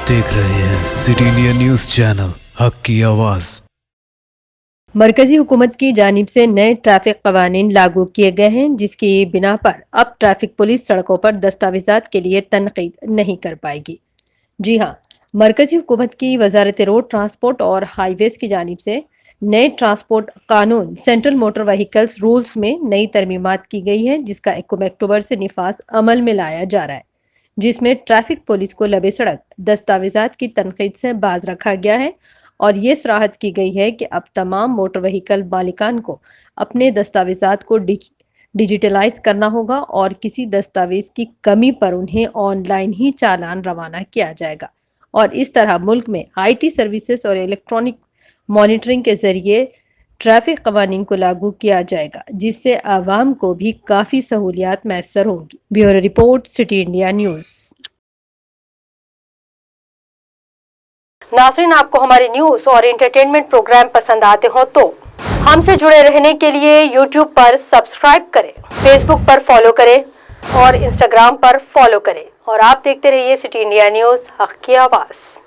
आप देख रहे हैं सिटी इंडिया न्यूज चैनल, हक की आवाज। मरकजी हुकूमत की जानिब से नए ट्रैफिक कवानीन लागू किए गए हैं, जिसकी बिना पर अब ट्रैफिक पुलिस सड़कों पर दस्तावेजात के लिए तनकीद नहीं कर पाएगी। जी हाँ, मरकजी हुकूमत की वजारत रोड ट्रांसपोर्ट और हाईवेज की जानिब से नए ट्रांसपोर्ट कानून सेंट्रल मोटर व्हीकल्स रूल्स में नई तरमीमात की गई है, जिसका 1 अक्टूबर से निफाज अमल में लाया जा रहा है, जिसमें ट्रैफिक पुलिस को लबे सड़क दस्तावेजात की तनकीद से बाज रखा गया है और ये सराहत की गई है कि अब तमाम मोटर व्हीकल मालिकान को अपने दस्तावेजात को डिजिटलाइज करना होगा और किसी दस्तावेज की कमी पर उन्हें ऑनलाइन ही चालान रवाना किया जाएगा और इस तरह मुल्क में आईटी सर्विसेज और इलेक्ट्रॉनिक मॉनिटरिंग के जरिए ट्रैफिक कवानीन को लागू किया जाएगा, जिससे आवाम को भी काफ़ी सहूलियात मैसर होंगी। Bureau report, city India news. नाज़रीन, आपको हमारे न्यूज़ और एंटरटेनमेंट प्रोग्राम पसंद आते हो तो हमसे जुड़े रहने के लिए यूट्यूब पर सब्सक्राइब करें, फेसबुक पर फॉलो करें और इंस्टाग्राम पर फॉलो करें और आप देखते रहिए सिटी इंडिया न्यूज़, हक की आवाज़।